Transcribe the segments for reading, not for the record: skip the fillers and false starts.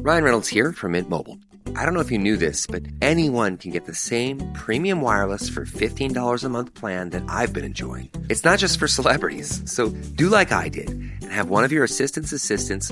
Ryan Reynolds here from Mint Mobile. I don't know if you knew this, but anyone can get the same premium wireless for $15 a month plan that I've been enjoying. It's not just for celebrities. So do like I did and have one of your assistants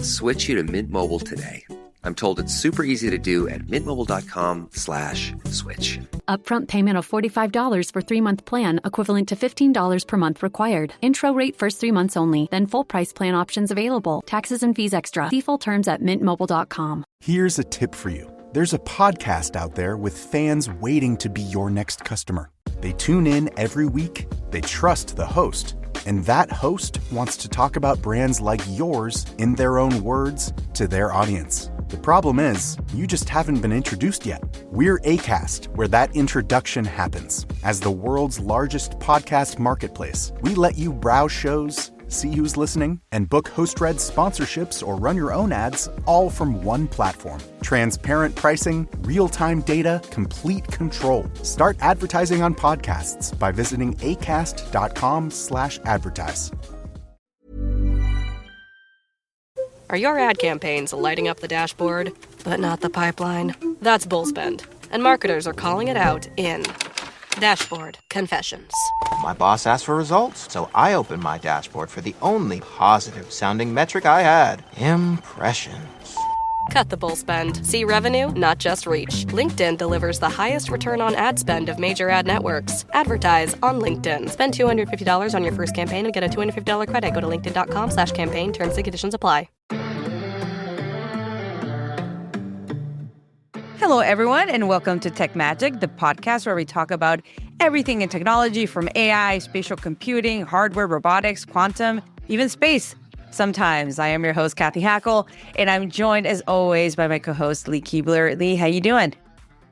switch you to Mint Mobile today. I'm told it's super easy to do at mintmobile.com/switch. Upfront payment of $45 for 3-month plan, equivalent to $15 per month required. Intro rate first 3 months only, then full price plan options available. Taxes and fees extra. See full terms at mintmobile.com. Here's a tip for you. There's a podcast out there with fans waiting to be your next customer. They tune in every week, they trust the host, and that host wants to talk about brands like yours in their own words to their audience. The problem is, you just haven't been introduced yet. We're Acast, where that introduction happens. As the world's largest podcast marketplace, we let you browse shows, see who's listening, and book host-read sponsorships or run your own ads, all from one platform. Transparent pricing, real-time data, complete control. Start advertising on podcasts by visiting acast.com/advertise. Are your ad campaigns lighting up the dashboard, but not the pipeline? That's bullspend, and marketers are calling it out in Dashboard Confessions. My boss asked for results, so I opened my dashboard for the only positive-sounding metric I had: impressions. Cut the bullspend. See revenue, not just reach. LinkedIn delivers the highest return on ad spend of major ad networks. Advertise on LinkedIn. Spend $250 on your first campaign and get a $250 credit. Go to linkedin.com/campaign. Terms and conditions apply. Hello, everyone, and welcome to TechMagic, the podcast where we talk about everything in technology from AI, spatial computing, hardware, robotics, quantum, even space. Sometimes. I am your host, Cathy Hackl, and I'm joined, as always, by my co-host, Lee Keebler. Lee, how you doing?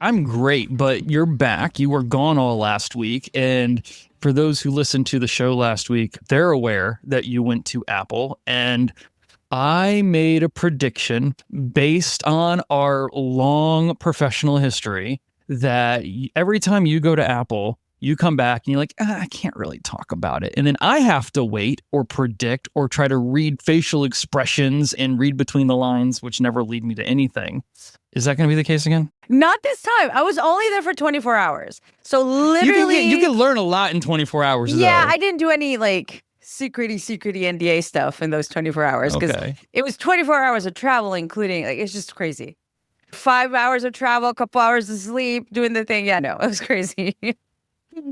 I'm great, but you're back. You were gone all last week, and for those who listened to the show last week, they're aware that you went to Apple, and I made a prediction based on our long professional history that every time you go to Apple, you come back and you're like, I can't really talk about it. And then I have to wait or predict or try to read facial expressions and read between the lines, which never lead me to anything. Is that going to be the case again? Not this time. I was only there for 24 hours. So literally... You can learn a lot in 24 hours, Yeah, though. I didn't do any, secrety NDA stuff in those 24 hours because it was 24 hours of travel, including it's just crazy. 5 hours of travel, a couple hours of sleep, doing the thing. Yeah, no, it was crazy.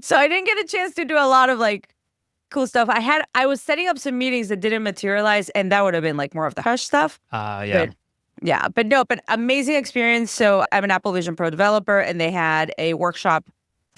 So I didn't get a chance to do a lot of cool stuff. I was setting up some meetings that didn't materialize, and that would have been more of the hush stuff. But amazing experience. So I'm an Apple Vision Pro developer, and they had a workshop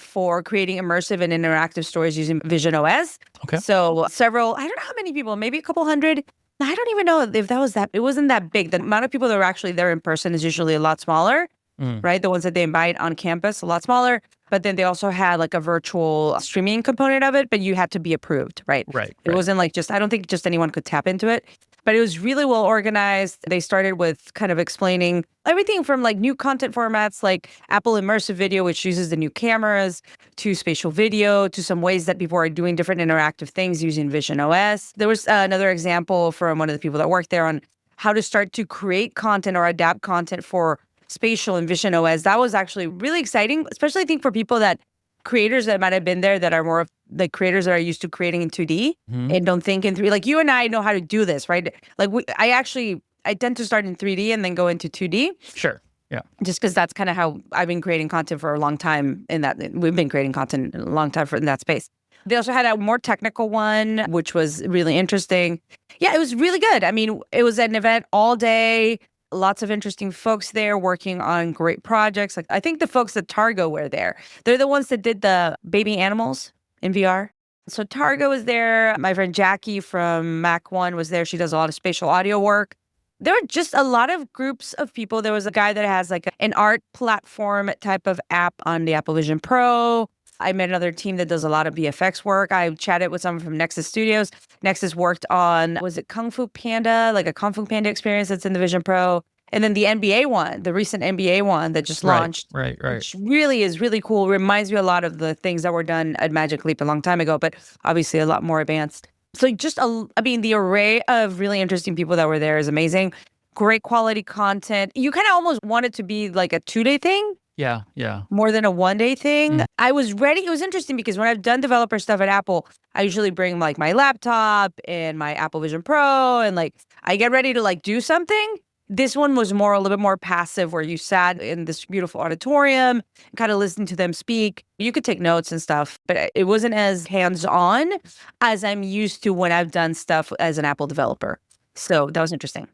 for creating immersive and interactive stories using Vision OS. Okay. So I don't know how many people, maybe a couple hundred. I don't even know if it wasn't that big. The amount of people that were actually there in person is usually a lot smaller, right? The ones that they invite on campus, a lot smaller. But then they also had a virtual streaming component of it, but you had to be approved, right? Right. It wasn't I don't think just anyone could tap into it. But it was really well organized. They started with kind of explaining everything from new content formats like Apple Immersive Video, which uses the new cameras, to spatial video, to some ways that people are doing different interactive things using Vision OS. There was another example from one of the people that worked there on how to start to create content or adapt content for Spatial and Vision OS. That was actually really exciting, especially I think for creators that might have been there that are more of the creators that are used to creating in 2D and don't think in 3D. You and I know how to do this, right? I tend to start in 3D and then go into 2D. Sure. Yeah. Just because that's kind of how I've been creating content for a long time we've been creating content a long time in that space. They also had a more technical one, which was really interesting. Yeah, it was really good. I mean, it was an event all day. Lots of interesting folks there working on great projects. I think the folks at Targo were there. They're the ones that did the baby animals in VR. So Targo was there. My friend Jackie from Mac One was there. She does a lot of spatial audio work. There were just a lot of groups of people. There was a guy that has an art platform type of app on the Apple Vision Pro. I met another team that does a lot of VFX work. I chatted with someone from Nexus Studios. Nexus worked on, was it Kung Fu Panda? A Kung Fu Panda experience that's in the Vision Pro. And then the NBA one, the recent NBA one that just launched. Right. Which really is really cool. Reminds me a lot of the things that were done at Magic Leap a long time ago, but obviously a lot more advanced. So just, the array of really interesting people that were there is amazing. great quality content. You kind of almost want it to be like a 2-day thing. Yeah, yeah. More than a 1-day thing. I was ready. It was interesting because when I've done developer stuff at Apple, I usually bring like my laptop and my Apple Vision Pro and like I get ready to like do something. This one was a little bit more passive where you sat in this beautiful auditorium, kind of listened to them speak. You could take notes and stuff, but it wasn't as hands-on as I'm used to when I've done stuff as an Apple developer. So that was interesting.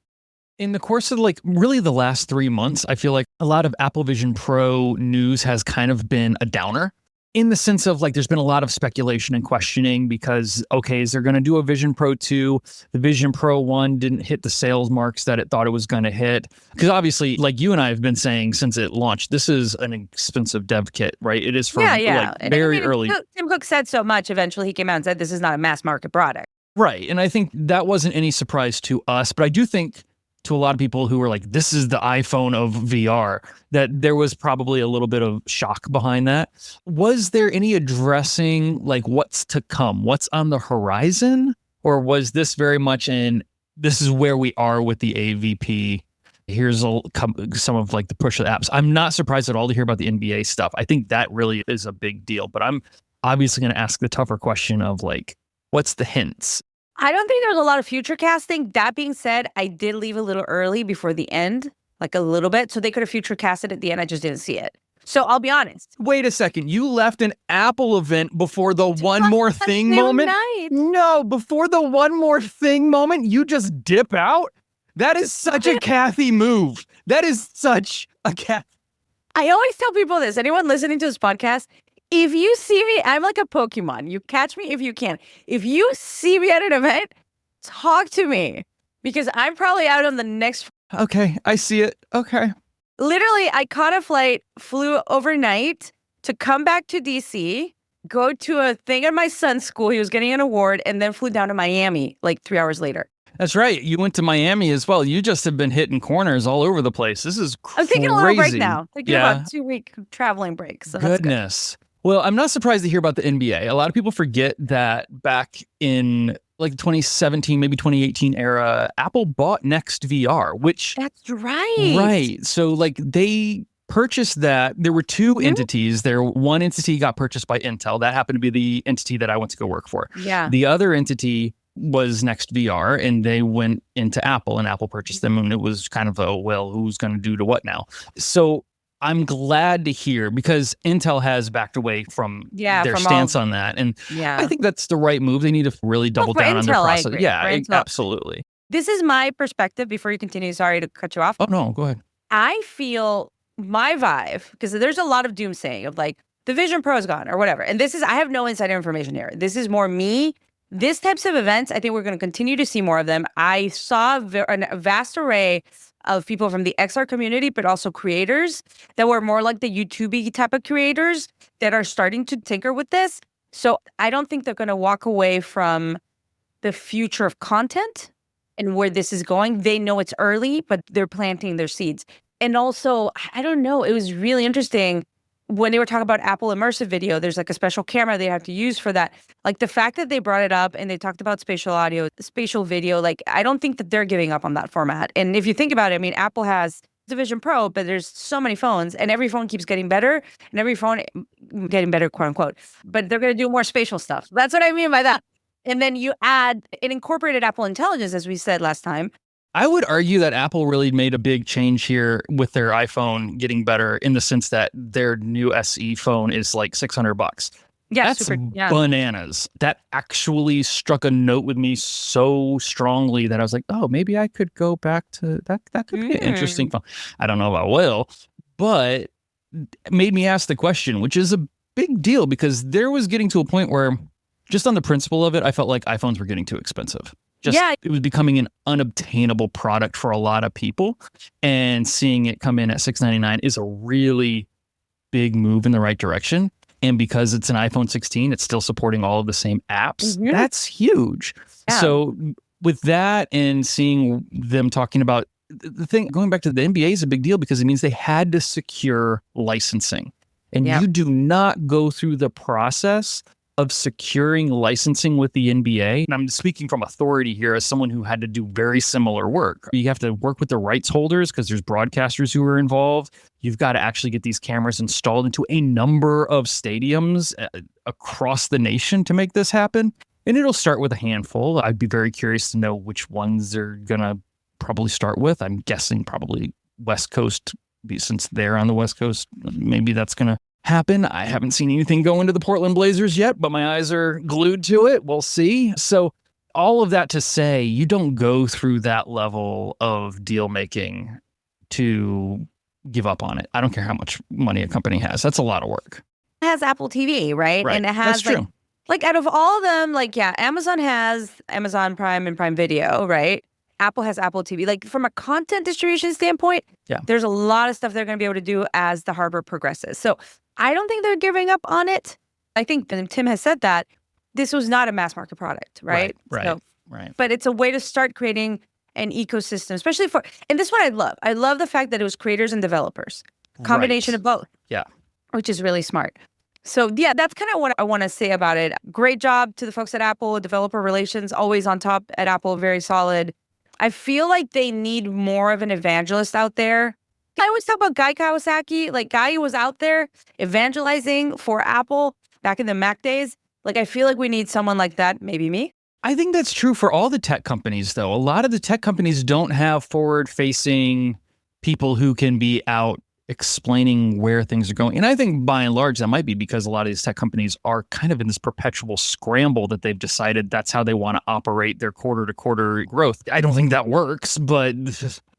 In the course of like really the last 3 months, I feel like a lot of Apple Vision Pro news has kind of been a downer in the sense of like there's been a lot of speculation and questioning because, okay, is there going to do a Vision Pro 2? The Vision Pro 1 didn't hit the sales marks that it thought it was going to hit. Because obviously, like you and I have been saying since it launched, this is an expensive dev kit, right? It is for like very early. Tim Cook said so much. Eventually, he came out and said this is not a mass market product. Right. And I think that wasn't any surprise to us. But I do think to a lot of people who were like, this is the iPhone of VR, that there was probably a little bit of shock behind that. Was there any addressing like what's to come, what's on the horizon? Or was this very much this is where we are with the AVP? Here's some of like the push of the apps. I'm not surprised at all to hear about the NBA stuff. I think that really is a big deal, but I'm obviously going to ask the tougher question of like, what's the hints? I don't think there's a lot of future casting. That being said, I did leave a little early before the end, like a little bit. So they could have future casted at the end. I just didn't see it. So I'll be honest. Wait a second. You left an Apple event before the one more thing moment? Night. No, before the one more thing moment, you just dip out? That is such a Cathy move. That is such a Cathy. I always tell people this. Anyone listening to this podcast, if you see me, I'm like a Pokemon. You catch me if you can. If you see me at an event, talk to me because I'm probably out on the next. Okay, I see it. Okay. Literally, I caught a flight, flew overnight to come back to DC, go to a thing at my son's school. He was getting an award, and then flew down to Miami like 3 hours later. That's right. You went to Miami as well. You just have been hitting corners all over the place. This is crazy. I'm taking a little break now. Taking about a 2-week traveling break. So goodness. Well, I'm not surprised to hear about the NBA. A lot of people forget that back in like 2017, maybe 2018 era, Apple bought Next VR, which... That's right. Right. So like they purchased that. There were two entities. One entity got purchased by Intel. That happened to be the entity that I went to go work for. Yeah. The other entity was Next VR, and they went into Apple, and Apple purchased them, and it was kind of who's going to do to what now? So I'm glad to hear because Intel has backed away from their stance on that. And I think that's the right move. They need to really double down on their process. Yeah, absolutely. This is my perspective before you continue. Sorry to cut you off. Oh, no, go ahead. I feel my vibe, because there's a lot of doomsaying of like the Vision Pro is gone or whatever. And I have no insider information here. This is more me. These types of events, I think we're going to continue to see more of them. I saw a vast array of people from the XR community, but also creators that were more like the YouTube-y type of creators that are starting to tinker with this. So I don't think they're going to walk away from the future of content and where this is going. They know it's early, but they're planting their seeds. And also, I don't know, it was really interesting when they were talking about Apple immersive video. There's like a special camera they have to use for that. Like the fact that they brought it up and they talked about spatial audio, spatial video, like I don't think that they're giving up on that format. And if you think about it, I mean, Apple has the Vision Pro, but there's so many phones and every phone keeps getting better and every phone getting better, quote unquote. But they're going to do more spatial stuff. That's what I mean by that. And then you add an incorporated Apple Intelligence, as we said last time. I would argue that Apple really made a big change here with their iPhone getting better in the sense that their new SE phone is like $600. Yeah, that's bananas. That actually struck a note with me so strongly that I was like, oh, maybe I could go back to that. That could be an interesting phone. I don't know if I will, but it made me ask the question, which is a big deal because there was getting to a point where just on the principle of it, I felt like iPhones were getting too expensive. It was becoming an unobtainable product for a lot of people, and seeing it come in at $699 is a really big move in the right direction. And because it's an iPhone 16, it's still supporting all of the same apps. Mm-hmm. That's huge. Yeah. So with that and seeing them talking about the thing, going back to the NBA is a big deal because it means they had to secure licensing. And you do not go through the process of securing licensing with the NBA. And I'm speaking from authority here as someone who had to do very similar work. You have to work with the rights holders because there's broadcasters who are involved. You've got to actually get these cameras installed into a number of stadiums across the nation to make this happen. And it'll start with a handful. I'd be very curious to know which ones they're going to probably start with. I'm guessing probably West Coast, since they're on the West Coast. Maybe that's going to happen. I haven't seen anything go into the Portland Blazers yet, but my eyes are glued to it. We'll see. So all of that to say, you don't go through that level of deal making to give up on it. I don't care how much money a company has. That's a lot of work. It has Apple TV, right? And it has That's true. like out of all of them, like, yeah, Amazon has Amazon Prime and Prime Video, right? Apple has Apple TV. Like from a content distribution standpoint, there's a lot of stuff they're going to be able to do as the hardware progresses. So I don't think they're giving up on it. I think, and Tim has said that, this was not a mass market product, right? Right. But it's a way to start creating an ecosystem, especially for, and this one I love. I love the fact that it was creators and developers, combination of both. Yeah. Which is really smart. So yeah, that's kind of what I want to say about it. Great job to the folks at Apple, developer relations, always on top at Apple, very solid. I feel like they need more of an evangelist out there. I always talk about Guy Kawasaki. Like Guy was out there evangelizing for Apple back in the Mac days. Like I feel like we need someone like that, maybe me. I think that's true for all the tech companies, though. A lot of the tech companies don't have forward-facing people who can be out explaining where things are going. And I think by and large, that might be because a lot of these tech companies are kind of in this perpetual scramble that they've decided that's how they want to operate their quarter-to-quarter growth. I don't think that works, but...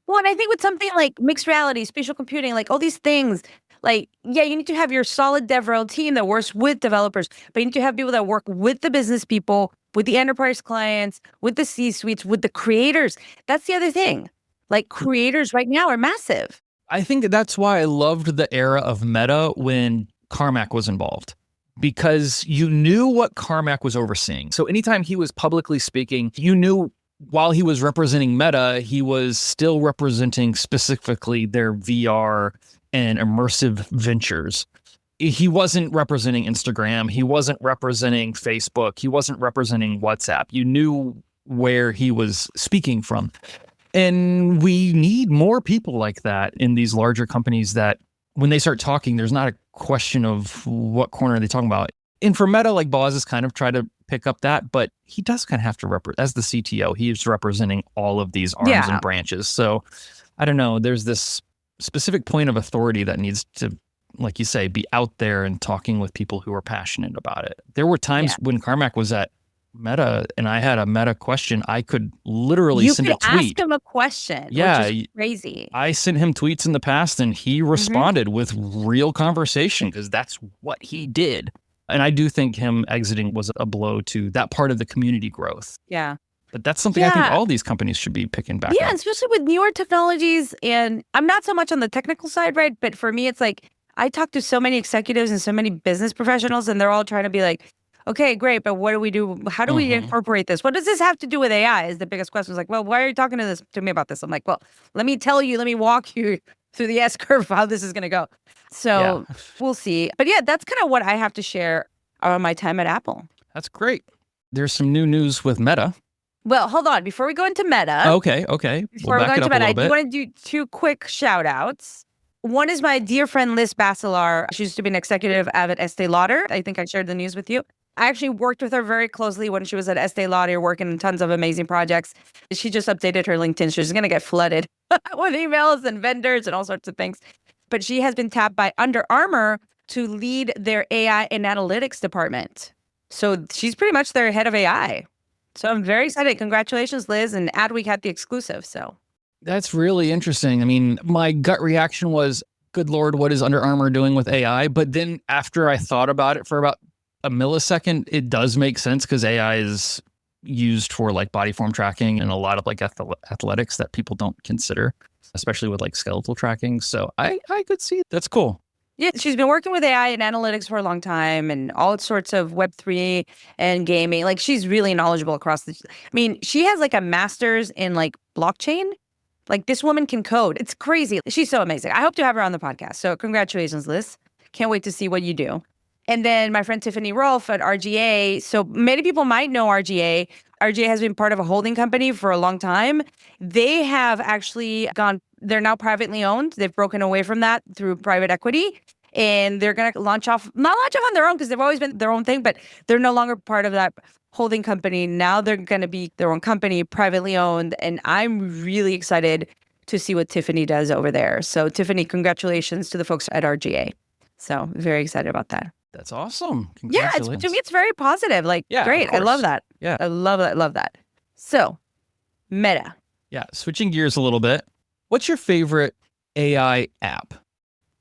Well, and I think with something like mixed reality, spatial computing, like all these things, like, yeah, you need to have your solid DevRel team that works with developers, but you need to have people that work with the business people, with the enterprise clients, with the C-suites, with the creators. That's the other thing. Like creators right now are massive. I think that's why I loved the era of Meta when Carmack was involved, because you knew what Carmack was overseeing. So anytime he was publicly speaking, you knew while he was representing Meta, he was still representing specifically their VR and immersive ventures. He wasn't representing Instagram. He wasn't representing Facebook. He wasn't representing WhatsApp. You knew where he was speaking from. And we need more people like that in these larger companies that when they start talking, there's not a question of what corner are they talking about. And for Meta, like Boz has kind of tried to pick up that, but he does kind of have to as the CTO, he's representing all of these arms and branches. So I don't know, there's this specific point of authority that needs to, like you say, be out there and talking with people who are passionate about it. There were times when Carmack was at Meta and I had a Meta question, I could literally send a tweet. You could ask him a question, which is crazy. I sent him tweets in the past and he responded with real conversation because that's what he did. And I do think him exiting was a blow to that part of the community growth. Yeah. But that's something I think all these companies should be picking back up. Yeah, especially with newer technologies. And I'm not so much on the technical side, right? But for me, it's like I talk to so many executives and so many business professionals, and they're all trying to be like, okay, great, but what do we do? How do we incorporate this? What does this have to do with AI is the biggest question. It's like, well, why are you talking to me about this? I'm like, well, let me walk you through the S-curve how this is going to go. So we'll see. But yeah, that's kind of what I have to share on my time at Apple. That's great. There's some new news with Meta. Well, hold on. Before we go into Meta. Okay. Before we go into Meta, I do want to do two quick shout outs. One is my dear friend Liz Basilar. She used to be an executive at Estee Lauder. I think I shared the news with you. I actually worked with her very closely when she was at Estee Lauder, working on tons of amazing projects. She just updated her LinkedIn. She's going to get flooded with emails and vendors and all sorts of things. But she has been tapped by Under Armour to lead their AI and analytics department. So she's pretty much their head of AI. So I'm very excited. Congratulations, Liz. And Adweek had the exclusive. So that's really interesting. I mean, my gut reaction was, good Lord, what is Under Armour doing with AI? But then after I thought about it for about a millisecond, it does make sense because AI is used for like body form tracking and a lot of like athletics that people don't consider, especially with like skeletal tracking. So I could see it. That's cool. Yeah, she's been working with AI and analytics for a long time and all sorts of Web3 and gaming. Like she's really knowledgeable across she has like a master's in like blockchain. Like this woman can code. It's crazy. She's so amazing. I hope to have her on the podcast. So congratulations, Liz. Can't wait to see what you do. And then my friend Tiffany Rolfe at RGA. So many people might know RGA. RGA has been part of a holding company for a long time. They have actually they're now privately owned. They've broken away from that through private equity. And they're going to not launch off on their own because they've always been their own thing, but they're no longer part of that holding company. Now they're going to be their own company, privately owned. And I'm really excited to see what Tiffany does over there. So Tiffany, congratulations to the folks at RGA. So very excited about that. That's awesome. Yeah, Congratulations. to me, it's very positive. Like, Yeah, great. of I love course. that. Yeah. I love that. Love that. So, Meta. Yeah. Switching gears a little bit. What's your favorite AI app?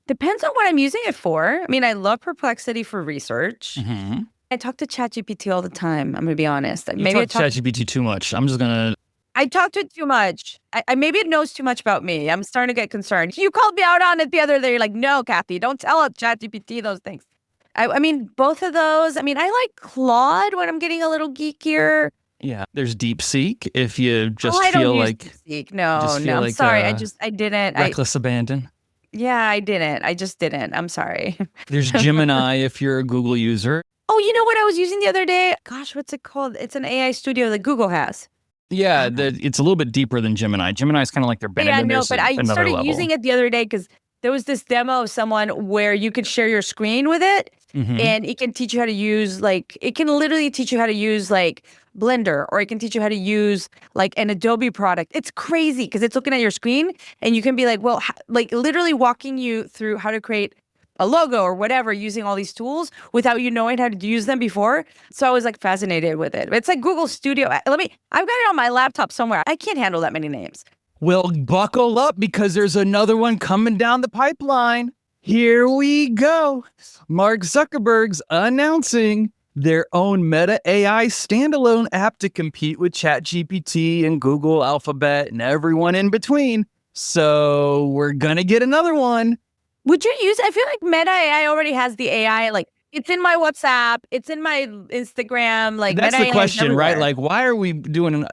Depends on what I'm using it for. I mean, I love Perplexity for research. Mm-hmm. I talk to ChatGPT all the time. I'm going to be honest. You talk to ChatGPT too much. I'm just going to... I talk to it too much. I maybe it knows too much about me. I'm starting to get concerned. You called me out on it the other day. You're like, no, Cathy, don't tell ChatGPT those things. I mean, both of those. I mean, I like Claude when I'm getting a little geekier. Yeah. There's DeepSeek if you just I don't feel use like... DeepSeek. No, just feel I'm like, sorry. I didn't. Reckless abandon. Yeah, I didn't. I just didn't. I'm sorry. There's Gemini if you're a Google user. Oh, you know what I was using the other day? Gosh, what's it called? It's an AI studio that Google has. Yeah, it's a little bit deeper than Gemini. Gemini is kind of like their Benedict. Yeah, I know, but I started level. using it the other day because there was this demo of someone where you could share your screen with it, and it can teach you how to use, like, it can literally teach you how to use, like, Blender, or it can teach you how to use, like, an Adobe product. It's crazy because it's looking at your screen, and you can be like, well, like, literally walking you through how to create a logo or whatever using all these tools without you knowing how to use them before. So I was like fascinated with it. It's like Google Studio. I've got it on my laptop somewhere. I can't handle that many names. Well, buckle up because there's another one coming down the pipeline. Here we go. Mark Zuckerberg's announcing their own Meta AI standalone app to compete with ChatGPT and Google Alphabet and everyone in between. So we're going to get another one. Would you use, I feel like Meta AI already has the AI, like it's in my WhatsApp, it's in my Instagram, like that's Meta the AI question, right? everywhere. Like, why are we doing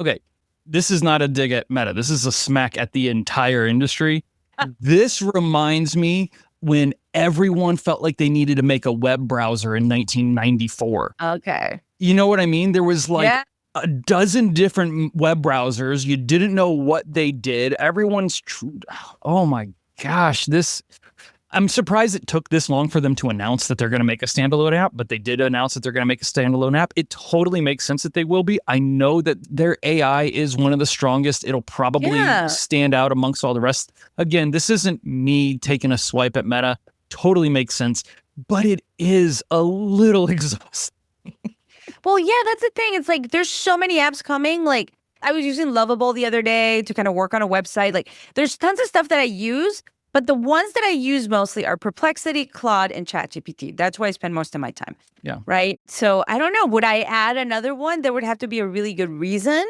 okay, this is not a dig at Meta. This is a smack at the entire industry. This reminds me when everyone felt like they needed to make a web browser in 1994. Okay. You know what I mean? There was like a dozen different web browsers. You didn't know what they did. Oh my gosh, I'm surprised it took this long for them to announce that they're going to make a standalone app, but they did announce that they're going to make a standalone app. It totally makes sense that they will be. I know that their AI is one of the strongest. It'll probably stand out amongst all the rest. Again, this isn't me taking a swipe at Meta. Totally makes sense, but it is a little exhausting. Well, yeah, that's the thing. It's like there's so many apps coming. Like I was using Lovable the other day to kind of work on a website. Like there's tons of stuff that I use, but the ones that I use mostly are Perplexity, Claude, and ChatGPT. That's where I spend most of my time. Yeah. Right? So I don't know. Would I add another one? There would have to be a really good reason.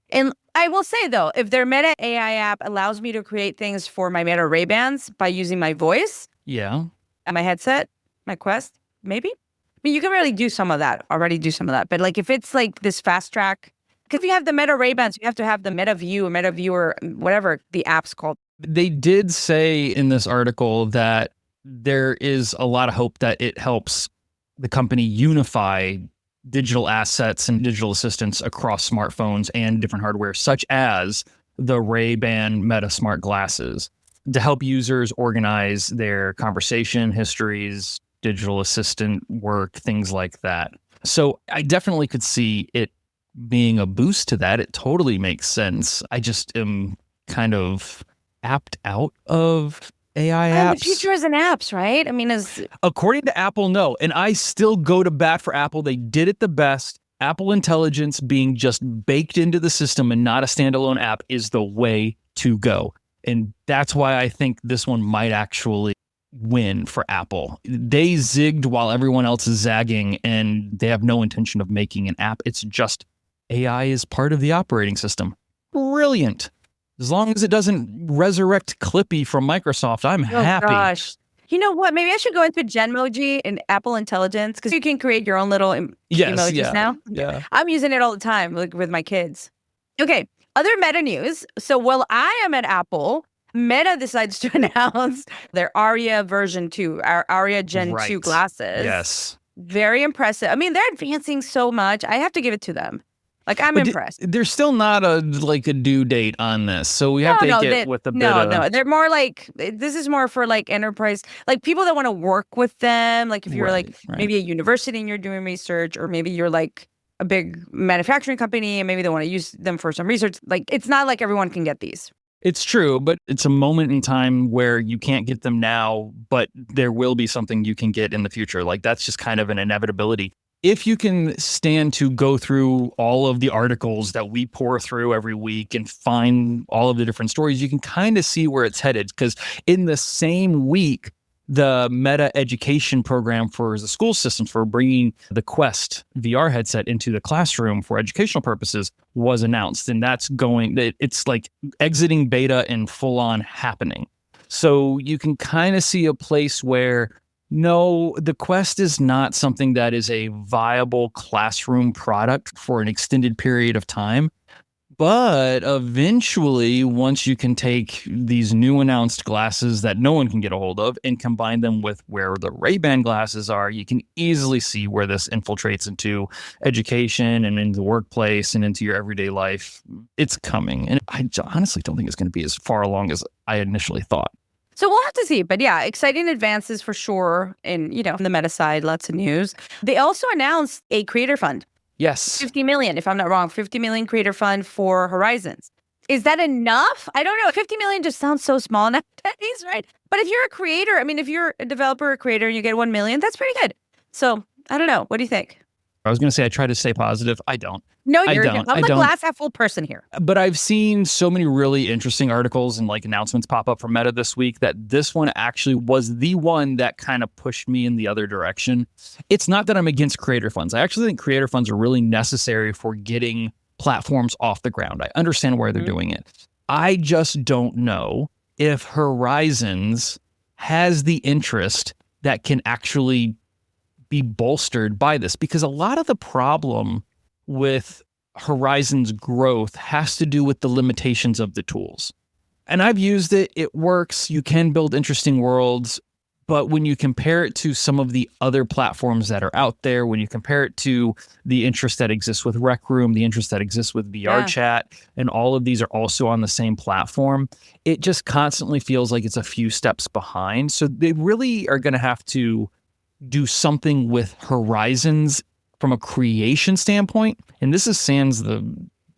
And I will say, though, if their Meta AI app allows me to create things for my Meta Ray-Bans by using my voice. Yeah. And my headset, my Quest, maybe. I mean, you can already do some of that. But like if it's like this fast track, because if you have the Meta Ray-Bans, you have to have the Meta View or Meta Viewer, whatever the app's called. They did say in this article that there is a lot of hope that it helps the company unify digital assets and digital assistants across smartphones and different hardware, such as the Ray-Ban Meta Smart Glasses, to help users organize their conversation histories, digital assistant work, things like that. So I definitely could see it being a boost to that. It totally makes sense. I just am kind of apped out of AI apps. The future is in apps, right? I mean, according to Apple, no. And I still go to bat for Apple. They did it the best. Apple Intelligence being just baked into the system and not a standalone app is the way to go. And that's why I think this one might actually win for Apple. They zigged while everyone else is zagging, and they have no intention of making an app. It's just AI is part of the operating system. Brilliant. As long as it doesn't resurrect Clippy from Microsoft, I'm happy. Gosh. You know what? Maybe I should go into Genmoji and Apple Intelligence because you can create your own little emojis now. Yeah. I'm using it all the time, like with my kids. Okay. Other Meta news. So while I am at Apple, Meta decides to announce their Aria version 2, our Aria Gen 2 glasses. Yes. Very impressive. I mean, they're advancing so much. I have to give it to them. Like, I'm impressed. There's still not a due date on this, so we have to take it with a bit of... No, they're more like, this is more for like enterprise, like people that want to work with them. Like if you're maybe a university and you're doing research, or maybe you're like a big manufacturing company and maybe they want to use them for some research. Like, it's not like everyone can get these. It's true, but it's a moment in time where you can't get them now, but there will be something you can get in the future. Like, that's just kind of an inevitability. If you can stand to go through all of the articles that we pour through every week and find all of the different stories, you can kind of see where it's headed. Because in the same week, the Meta education program for the school systems for bringing the Quest VR headset into the classroom for educational purposes was announced. And it's like exiting beta and full on happening. So you can kind of see a place where, no, the Quest is not something that is a viable classroom product for an extended period of time. But eventually, once you can take these new announced glasses that no one can get a hold of and combine them with where the Ray-Ban glasses are, you can easily see where this infiltrates into education and into the workplace and into your everyday life. It's coming. And I honestly don't think it's going to be as far along as I initially thought. So we'll have to see. But yeah, exciting advances for sure. And, on the Meta side, lots of news. They also announced a creator fund. Yes. 50 million, if I'm not wrong, 50 million creator fund for Horizons. Is that enough? I don't know. 50 million just sounds so small nowadays, right? But if you're a creator, if you're a developer or creator and you get 1 million, that's pretty good. So I don't know. What do you think? I was going to say I try to stay positive. I don't. No, I'm the glass half full person here. But I've seen so many really interesting articles and like announcements pop up from Meta this week that this one actually was the one that kind of pushed me in the other direction. It's not that I'm against creator funds. I actually think creator funds are really necessary for getting platforms off the ground. I understand why they're doing it. I just don't know if Horizons has the interest that can actually be bolstered by this, because a lot of the problem with Horizon's growth has to do with the limitations of the tools. And I've used it. It works. You can build interesting worlds. But when you compare it to some of the other platforms that are out there, when you compare it to the interest that exists with Rec Room, the interest that exists with VR Chat, and all of these are also on the same platform, it just constantly feels like it's a few steps behind. So they really are going to have to do something with Horizons from a creation standpoint. And this is sans the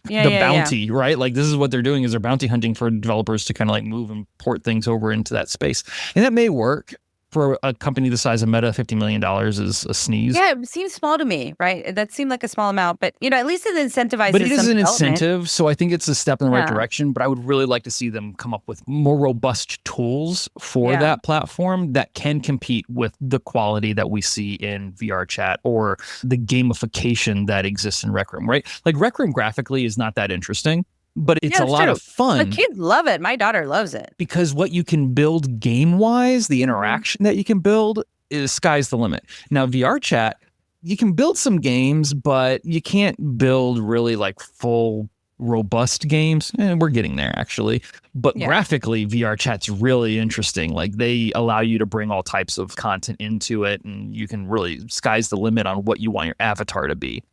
bounty, right? Like, this is what they're doing, is they're bounty hunting for developers to kind of like move and port things over into that space. And that may work. For a company the size of Meta, $50 million is a sneeze. Yeah, it seems small to me, right? That seemed like a small amount, but at least it incentivizes. But it is an incentive, so I think it's a step in the right direction. But I would really like to see them come up with more robust tools for that platform that can compete with the quality that we see in VR Chat or the gamification that exists in Rec Room, right? Like, Rec Room graphically is not that interesting, but it's a lot of fun. The kids love it. My daughter loves it. Because what you can build game-wise, the interaction that you can build, is sky's the limit. Now, VR Chat, you can build some games, but you can't build really like full, robust games. We're getting there, actually. But graphically, VR Chat's really interesting. Like, they allow you to bring all types of content into it, and you can really, sky's the limit on what you want your avatar to be.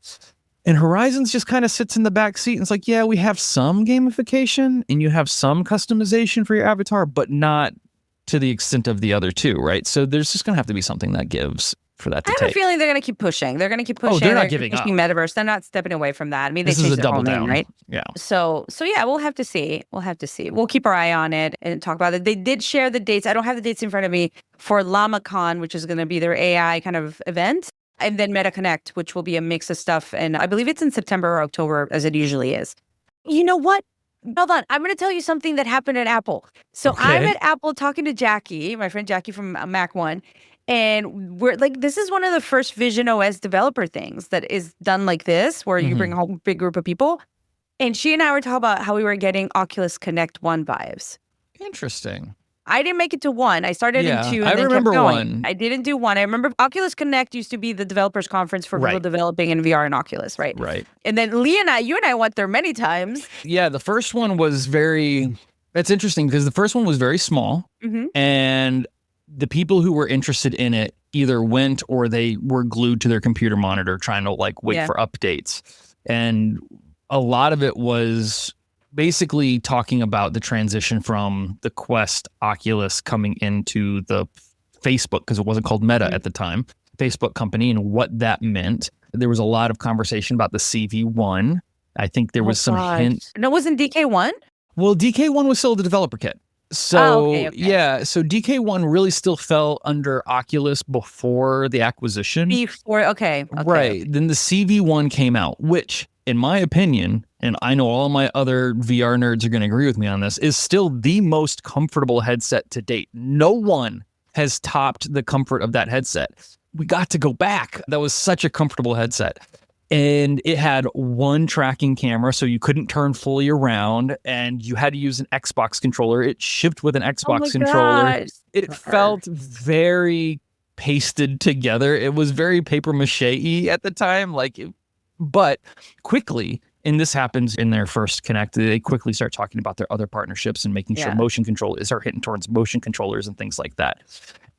And Horizons just kind of sits in the back seat and it's like, yeah, we have some gamification and you have some customization for your avatar, but not to the extent of the other two, right? So there's just going to have to be something that gives for that to take. I have a feeling they're going to keep pushing. They're going to keep pushing. Oh, they're not giving up. Metaverse. They're not stepping away from that. They this is a double down, right? Yeah. So yeah, we'll have to see. We'll keep our eye on it and talk about it. They did share the dates. I don't have the dates in front of me for LlamaCon, which is going to be their AI kind of event. And then Meta Connect, which will be a mix of stuff. And I believe it's in September or October, as it usually is. You know what? Hold on. I'm going to tell you something that happened at Apple. So I'm at Apple talking to Jackie, my friend Jackie from Mac One. And we're like, this is one of the first Vision OS developer things that is done like this, where you bring a whole big group of people. And she and I were talking about how we were getting Oculus Connect 1 vibes. Interesting. I didn't make it to 1. I started in 2 and I then remember kept going. 1. I didn't do 1. I remember Oculus Connect used to be the developers conference for people developing in VR and Oculus, right? Right. And then you and I went there many times. Yeah, the first one was very That's interesting because the first one was very small, and the people who were interested in it either went or they were glued to their computer monitor trying to like wait for updates. And a lot of it was basically talking about the transition from the Quest Oculus coming into the Facebook, because it wasn't called Meta at the time, Facebook company, and what that meant. There was a lot of conversation about the CV1. I think there was some hint. No, wasn't DK1? Well, DK1 was still the developer kit. So, so DK1 really still fell under Oculus before the acquisition. Right. Then the CV1 came out, which, in my opinion, and I know all my other VR nerds are going to agree with me on this, is still the most comfortable headset to date. No one has topped the comfort of that headset. We got to go back. That was such a comfortable headset. And it had one tracking camera, so you couldn't turn fully around, and you had to use an Xbox controller. It shipped with an Xbox controller. Gosh. It felt very pasted together. It was very paper mache-y at the time, but quickly, and this happens in their first Connect, they quickly start talking about their other partnerships and making sure motion control start hitting towards motion controllers and things like that.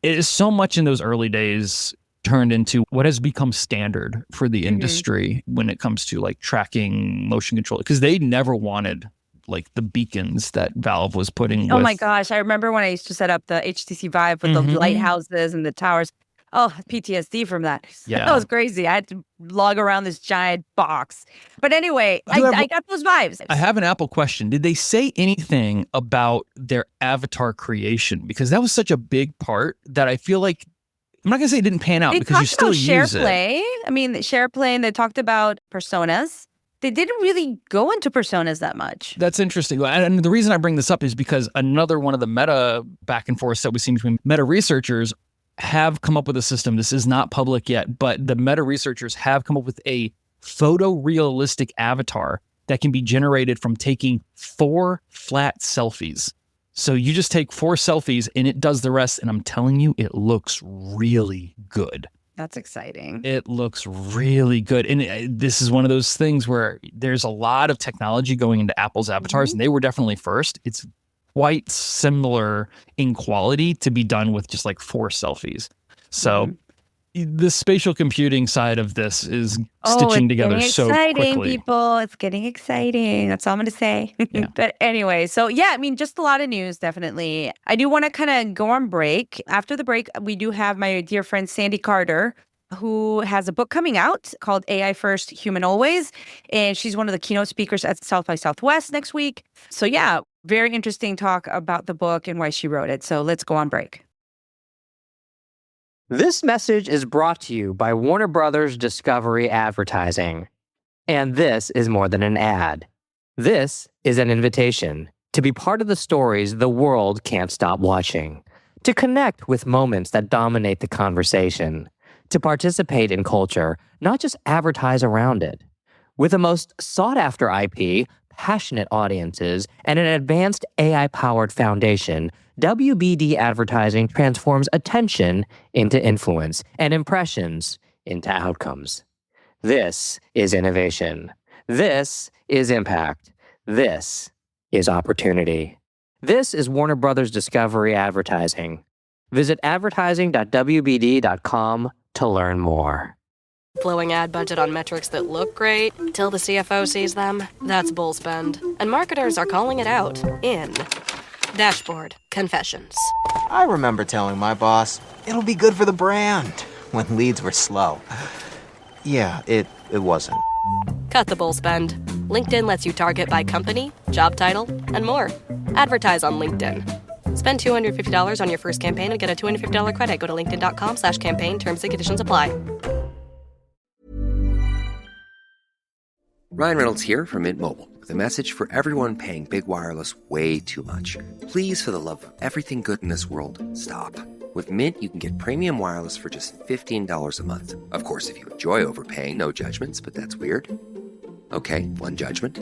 It is so much in those early days turned into what has become standard for the industry when it comes to like tracking motion control, because they never wanted like the beacons that Valve was putting. Oh my gosh. I remember when I used to set up the HTC Vive with the lighthouses and the towers. Oh, PTSD from that. Yeah. That was crazy. I had to log around this giant box. But anyway, I got those vibes. I have an Apple question. Did they say anything about their avatar creation? Because that was such a big part that I feel like, I'm not going to say it didn't pan out because you still use it. I mean, SharePlay, and they talked about personas. They didn't really go into personas that much. That's interesting. And the reason I bring this up is because another one of the Meta back and forth that we've seen between Meta researchers have come up with a system. This is not public yet, but the Meta researchers have come up with a photorealistic avatar that can be generated from taking 4 flat selfies. So you just take 4 selfies and it does the rest. And I'm telling you, it looks really good. That's exciting. It looks really good. And this is one of those things where there's a lot of technology going into Apple's avatars, and they were definitely first. It's quite similar in quality to be done with just like 4 selfies. So the spatial computing side of this is stitching together so quickly. People. It's getting exciting. That's all I'm going to say. Yeah. But anyway, so I mean, just a lot of news, definitely. I do want to kind of go on break. After the break, we do have my dear friend Sandy Carter, who has a book coming out called AI First, Human Always. And she's one of the keynote speakers at South by Southwest next week. So very interesting talk about the book and why she wrote it. So let's go on break. This message is brought to you by Warner Brothers Discovery Advertising. And this is more than an ad. This is an invitation to be part of the stories the world can't stop watching, to connect with moments that dominate the conversation, to participate in culture, not just advertise around it. With the most sought-after IP, passionate audiences, and an advanced AI-powered foundation, WBD Advertising transforms attention into influence and impressions into outcomes. This is innovation. This is impact. This is opportunity. This is Warner Brothers Discovery Advertising. Visit advertising.wbd.com to learn more. Blowing ad budget on metrics that look great till the CFO sees them? That's bull spend. And marketers are calling it out in Dashboard Confessions. I remember telling my boss, it'll be good for the brand, when leads were slow. Yeah, it wasn't. Cut the bull spend. LinkedIn lets you target by company, job title, and more. Advertise on LinkedIn. Spend $250 on your first campaign and get a $250 credit. Go to linkedin.com/campaign. Terms and conditions apply. Ryan Reynolds here from Mint Mobile with a message for everyone paying big wireless way too much. Please, for the love of everything good in this world, stop. With Mint, you can get premium wireless for just $15 a month. Of course, if you enjoy overpaying, no judgments, but that's weird. Okay, one judgment.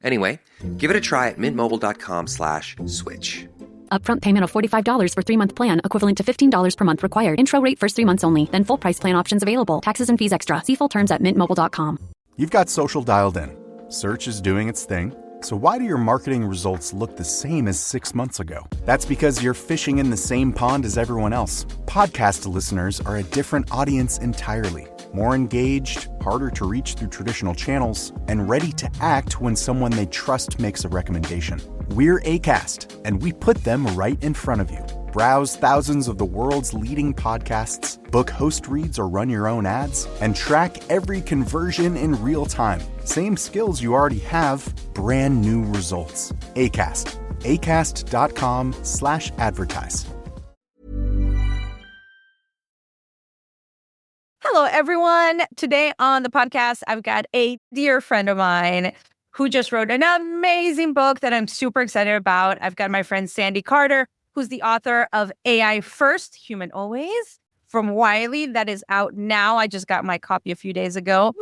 Anyway, give it a try at mintmobile.com/switch. Upfront payment of $45 for 3-month plan, equivalent to $15 per month required. Intro rate first 3 months only, then full price plan options available. Taxes and fees extra. See full terms at mintmobile.com. You've got social dialed in. Search is doing its thing. So why do your marketing results look the same as 6 months ago? That's because you're fishing in the same pond as everyone else. Podcast listeners are a different audience entirely. More engaged, harder to reach through traditional channels, and ready to act when someone they trust makes a recommendation. We're Acast, and we put them right in front of you. Browse thousands of the world's leading podcasts, book host reads or run your own ads, and track every conversion in real time. Same skills you already have, brand new results. Acast. Acast.com/advertise. Hello, everyone. Today on the podcast, I've got a dear friend of mine who just wrote an amazing book that I'm super excited about. I've got my friend Sandy Carter, who's the author of AI First, Human Always, from Wiley, that is out now. I just got my copy a few days ago.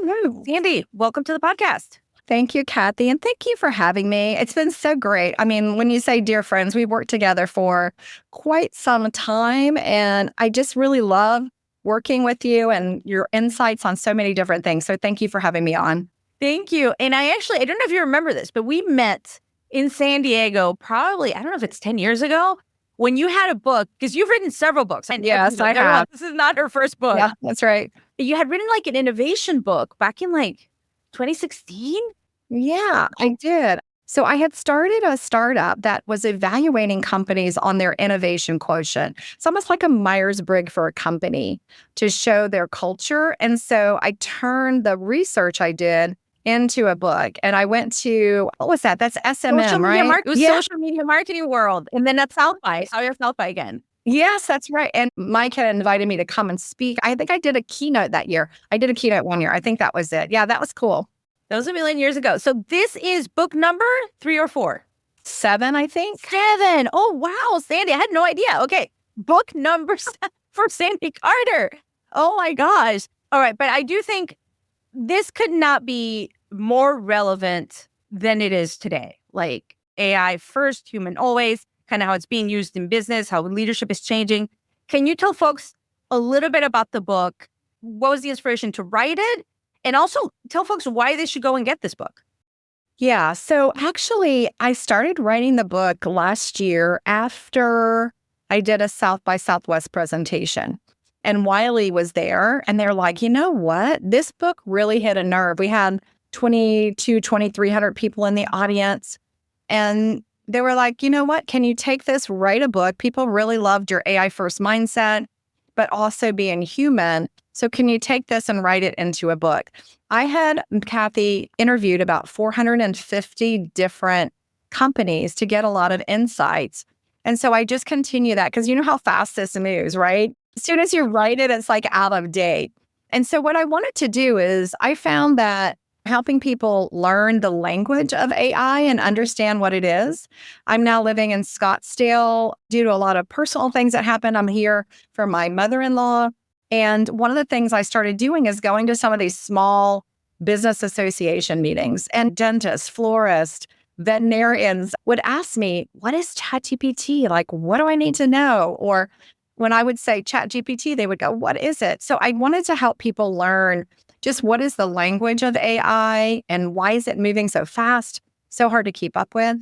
Sandy, welcome to the podcast. Thank you, Cathy, and thank you for having me. It's been so great. I mean, when you say dear friends, we've worked together for quite some time, and I just really love working with you and your insights on so many different things. So thank you for having me on. Thank you. And I don't know if you remember this, but we met in San Diego probably, I don't know if it's 10 years ago, when you had a book, because you've written several books. And yes, I have. This is not her first book. Yeah, that's right. You had written like an innovation book back in like 2016? Yeah, I did. So I had started a startup that was evaluating companies on their innovation quotient. It's almost like a Myers-Briggs for a company to show their culture. And so I turned the research I did into a book. And I went to, what was that? That's SMM, right? It was social media marketing world. And then at South by again. Yes, that's right. And Mike had invited me to come and speak. I think I did a keynote that year. I did a keynote one year. I think that was it. Yeah, that was cool. That was a million years ago. So this is book number 3 or 4? 7, I think. 7. Oh, wow, Sandy. I had no idea. Okay. Book number 7 for Sandy Carter. Oh, my gosh. All right. But I do think this could not be more relevant than it is today. Like AI first, human always, kind of how it's being used in business, how leadership is changing. Can you tell folks a little bit about the book? What was the inspiration to write it? And also tell folks why they should go and get this book. Yeah. So actually, I started writing the book last year after I did a South by Southwest presentation. And Wiley was there, and they're like, you know what? This book really hit a nerve. We had 2,300 people in the audience. And they were like, you know what? Can you take this, write a book? People really loved your AI first mindset, but also being human. So can you take this and write it into a book? I had, Cathy, interviewed about 450 different companies to get a lot of insights. And so I just continue that because you know how fast this moves, right? As soon as you write it, it's like out of date. And so what I wanted to do is I found that helping people learn the language of AI and understand what it is. I'm now living in Scottsdale due to a lot of personal things that happened. I'm here for my mother-in-law. And one of the things I started doing is going to some of these small business association meetings, and dentists, florists, veterinarians would ask me, what is ChatGPT? Like, what do I need to know? Or when I would say ChatGPT, they would go, what is it? So I wanted to help people learn just what is the language of AI and why is it moving so fast, so hard to keep up with.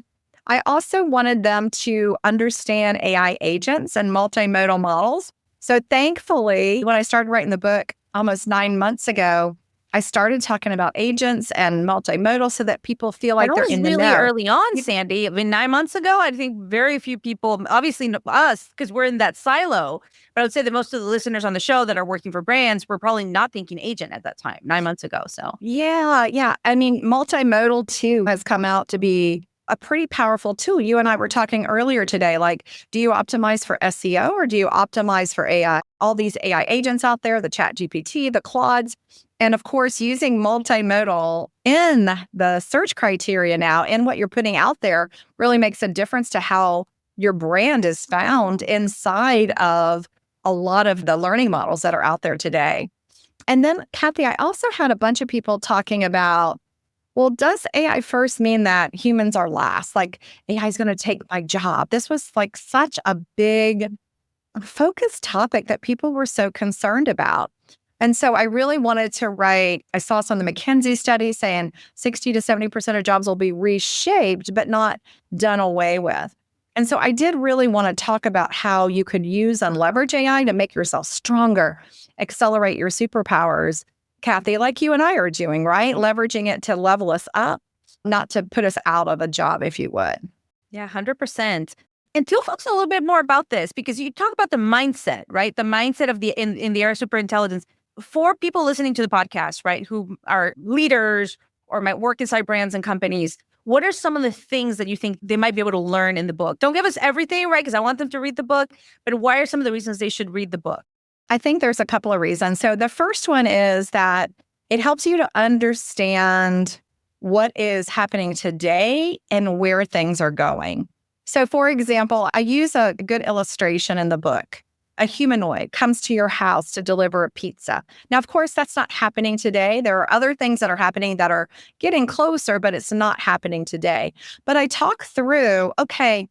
I also wanted them to understand AI agents and multimodal models. So thankfully, when I started writing the book almost 9 months ago, I started talking about agents and multimodal so that people feel like they're in the know. Really early on, Sandy. I mean, 9 months ago, I think very few people, obviously us, because we're in that silo. But I would say that most of the listeners on the show that are working for brands were probably not thinking agent at that time, 9 months ago. So yeah. I mean, multimodal too has come out to be a pretty powerful tool. You and I were talking earlier today, like, do you optimize for SEO or do you optimize for AI? All these AI agents out there, the ChatGPT, the Claudes, and of course, using multimodal in the search criteria now and what you're putting out there really makes a difference to how your brand is found inside of a lot of the learning models that are out there today. And then, Cathy, I also had a bunch of people talking about, well, does AI first mean that humans are last? Like AI is going to take my job. This was like such a big focused topic that people were so concerned about. And so I really wanted to write, I saw some of the McKinsey studies saying 60 to 70% of jobs will be reshaped, but not done away with. And so I did really want to talk about how you could use and leverage AI to make yourself stronger, accelerate your superpowers, Cathy, like you and I are doing, right? Leveraging it to level us up, not to put us out of a job, if you would. Yeah, 100%. And tell folks a little bit more about this, because you talk about the mindset, right? The mindset of the in the era of superintelligence. For people listening to the podcast, right, who are leaders or might work inside brands and companies, what are some of the things that you think they might be able to learn in the book? Don't give us everything, right? Because I want them to read the book. But why are some of the reasons they should read the book? I think there's a couple of reasons. So the first one is that it helps you to understand what is happening today and where things are going. So for example, I use a good illustration in the book. A humanoid comes to your house to deliver a pizza. Now, of course, that's not happening today. There are other things that are happening that are getting closer, but it's not happening today. But I talk through, okay,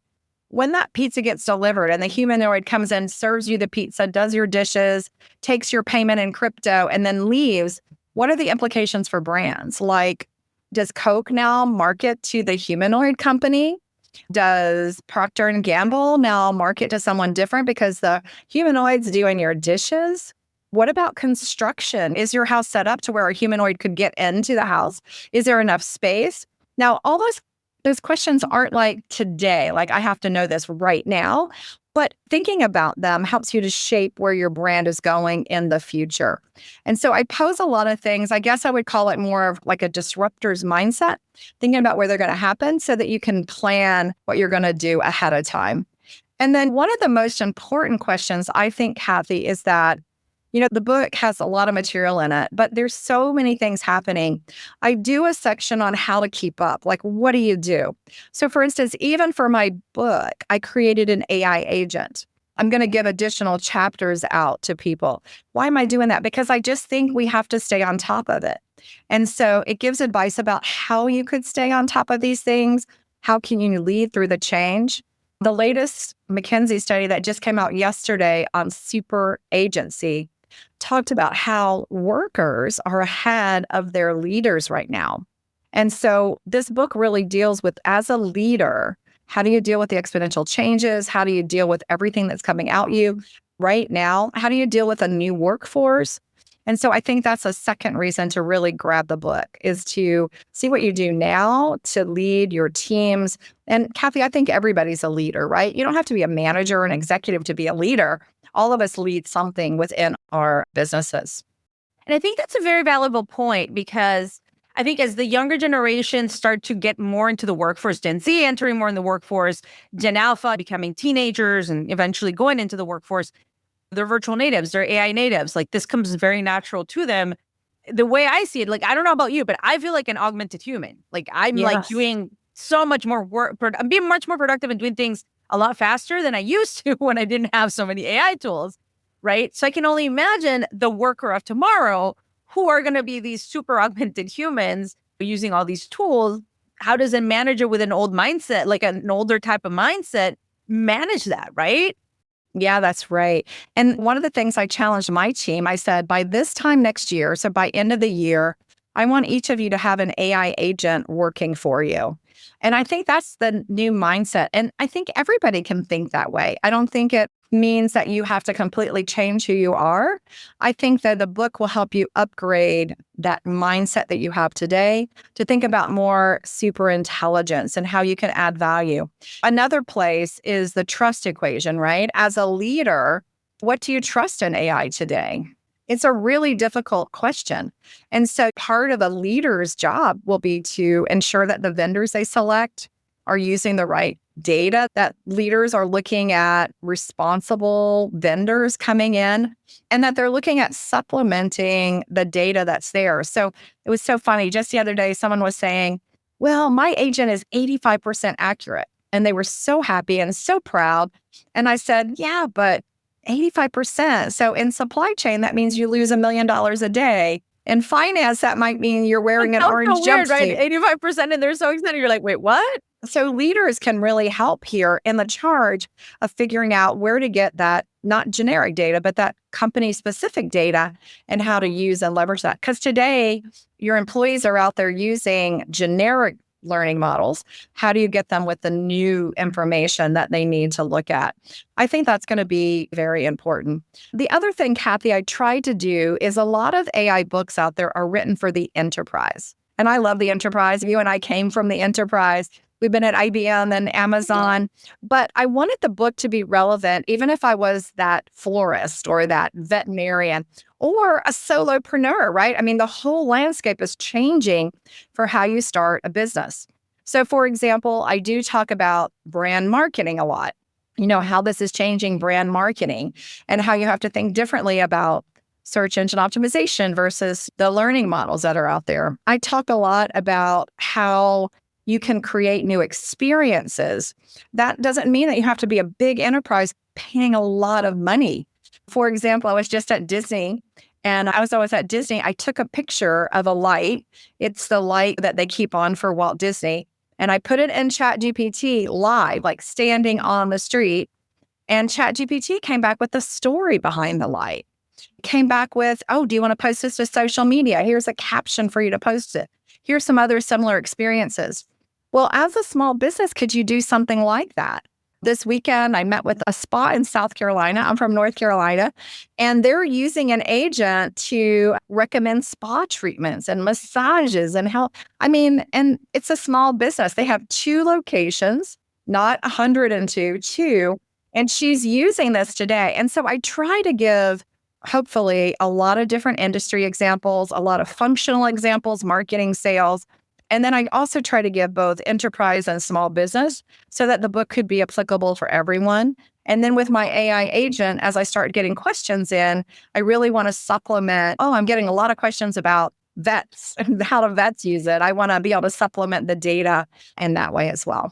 when that pizza gets delivered and the humanoid comes in, serves you the pizza, does your dishes, takes your payment in crypto, and then leaves, what are the implications for brands? Like, does Coke now market to the humanoid company? Does Procter & Gamble now market to someone different because the humanoid's doing your dishes? What about construction? Is your house set up to where a humanoid could get into the house? Is there enough space? Now, all those questions aren't like today, like I have to know this right now, but thinking about them helps you to shape where your brand is going in the future. And so I pose a lot of things. I guess I would call it more of like a disruptor's mindset, thinking about where they're going to happen so that you can plan what you're going to do ahead of time. And then one of the most important questions, I think, Cathy, is that, you know, the book has a lot of material in it, but there's so many things happening. I do a section on how to keep up. Like, what do you do? So for instance, even for my book, I created an AI agent. I'm going to give additional chapters out to people. Why am I doing that? Because I just think we have to stay on top of it. And so it gives advice about how you could stay on top of these things. How can you lead through the change? The latest McKinsey study that just came out yesterday on super agency talked about how workers are ahead of their leaders right now. And so this book really deals with, as a leader, how do you deal with the exponential changes? How do you deal with everything that's coming at you right now? How do you deal with a new workforce? And so I think that's a second reason to really grab the book, is to see what you do now to lead your teams. And Cathy, I think everybody's a leader, right? You don't have to be a manager or an executive to be a leader. All of us lead something within our businesses. And I think that's a very valuable point, because I think as the younger generations start to get more into the workforce, Gen Z entering more in the workforce, Gen Alpha becoming teenagers and eventually going into the workforce, they're virtual natives, they're AI natives. Like, this comes very natural to them. The way I see it, like, I don't know about you, but I feel like an augmented human. Like, I'm like doing so much more work. I'm being much more productive and doing things a lot faster than I used to when I didn't have so many AI tools, right? So I can only imagine the worker of tomorrow, who are going to be these super augmented humans using all these tools. How does a manager with an old mindset, like an older type of mindset, manage that, right? Yeah, that's right. And one of the things I challenged my team, I said, by this time next year, so by end of the year, I want each of you to have an AI agent working for you. And I think that's the new mindset. And I think everybody can think that way. I don't think it means that you have to completely change who you are. I think that the book will help you upgrade that mindset that you have today to think about more super intelligence and how you can add value. Another place is the trust equation, right? As a leader, what do you trust in AI today? It's a really difficult question. And so part of a leader's job will be to ensure that the vendors they select are using the right data, that leaders are looking at responsible vendors coming in, and that they're looking at supplementing the data that's there. So it was so funny. Just the other day, someone was saying, well, my agent is 85% accurate. And they were so happy and so proud. And I said, yeah, but 85%. So in supply chain, that means you lose $1 million a day In finance, that might mean you're wearing an orange so weird, jumpsuit. right? 85% and they're so excited. You're like, wait, what? So leaders can really help here in the charge of figuring out where to get that, not generic data, but that company-specific data and how to use and leverage that. Because today, your employees are out there using generic learning models. How do you get them with the new information that they need to look at? I think that's going to be very important. The other thing, Cathy, I tried to do is a lot of AI books out there are written for the enterprise. And I love the enterprise. You and I came from the enterprise. We've been at IBM and Amazon, but I wanted the book to be relevant, even if I was that florist or that veterinarian or a solopreneur, right? I mean, the whole landscape is changing for how you start a business. So, for example, I do talk about brand marketing a lot, how this is changing brand marketing and how you have to think differently about search engine optimization versus the learning models that are out there. I talk a lot about how you can create new experiences. That doesn't mean that you have to be a big enterprise paying a lot of money. For example, I was just at Disney, and I was always at Disney. I took a picture of a light. It's the light that they keep on for Walt Disney. And I put it in ChatGPT live, like standing on the street. And ChatGPT came back with the story behind the light. Came back with, oh, do you want to post this to social media? Here's a caption for you to post it. Here's some other similar experiences. Well, as a small business, could you do something like that? This weekend, I met with a spa in South Carolina. I'm from North Carolina, and they're using an agent to recommend spa treatments and massages and help. And it's a small business. They have 2 locations, not 102, 2, and she's using this today. And so I try to give, hopefully, a lot of different industry examples, a lot of functional examples, marketing, sales. And then I also try to give both enterprise and small business so that the book could be applicable for everyone. And then with my AI agent, as I start getting questions in, I really want to supplement. Oh, I'm getting a lot of questions about vets and how do vets use it. I want to be able to supplement the data in that way as well.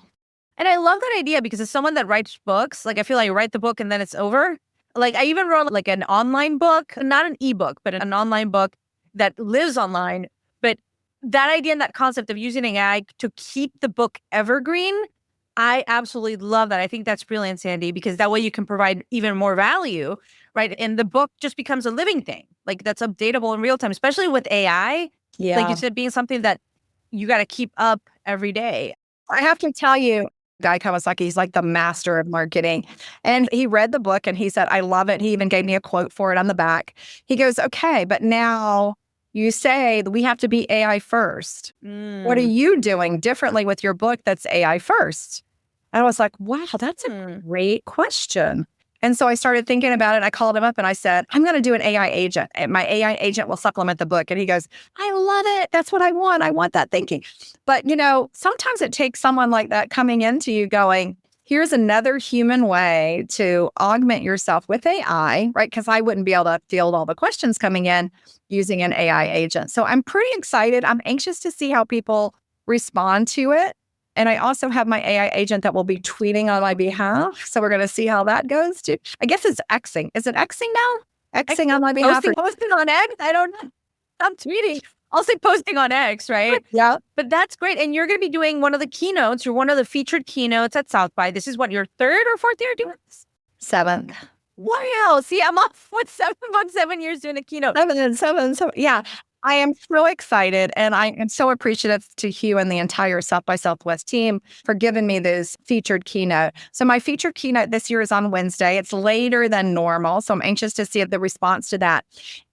And I love that idea because as someone that writes books, like I feel like you write the book and then it's over. Like I even wrote like an online book, not an ebook, but an online book that lives online. But that idea and that concept of using AI to keep the book evergreen, I absolutely love that. I think that's brilliant, Sandy, because that way you can provide even more value, right? And the book just becomes a living thing, like that's updatable in real time, especially with AI. Yeah. Like you said, being something that you got to keep up every day. I have to tell you, Guy Kawasaki, he's like the master of marketing. And he read the book and he said, I love it. He even gave me a quote for it on the back. He goes, okay, but now you say that we have to be AI first. What are you doing differently with your book that's AI first? And I was like, wow, that's a great question. And so I started thinking about it. I called him up and I said, I'm going to do an AI agent. And my AI agent will supplement the book. And he goes, I love it. That's what I want. I want that thinking. But, sometimes it takes someone like that coming into you going, here's another human way to augment yourself with AI, right? Because I wouldn't be able to field all the questions coming in using an AI agent. So I'm pretty excited. I'm anxious to see how people respond to it. And I also have my AI agent that will be tweeting on my behalf. So we're going to see how that goes too. I guess it's Xing. Is it Xing now? Xing on my behalf. Posting on X? I don't know. I'm tweeting. I'll say posting on X, right? Yeah. But that's great. And you're going to be doing one of the keynotes or one of the featured keynotes at South by. This is what, your 3rd or 4th year doing this? 7th. Wow. See, I'm off with 7 years doing a keynote. 7. Yeah. I am so excited, and I am so appreciative to Hugh and the entire South by Southwest team for giving me this featured keynote. So my featured keynote this year is on Wednesday. It's later than normal, so I'm anxious to see the response to that.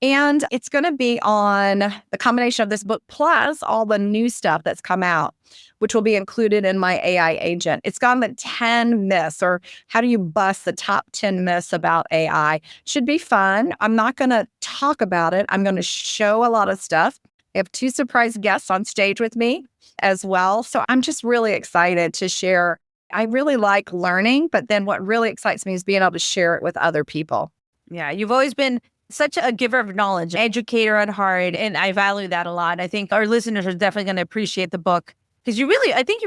And it's going to be on the combination of this book plus all the new stuff that's come out, which will be included in my AI agent. It's got the 10 myths, or how do you bust the top 10 myths about AI. Should be fun. I'm not going to talk about it. I'm going to show a lot of stuff. I have 2 surprise guests on stage with me as well. So I'm just really excited to share. I really like learning, but then what really excites me is being able to share it with other people. Yeah, you've always been such a giver of knowledge, educator at heart, and I value that a lot. I think our listeners are definitely going to appreciate the book. Because you really, I think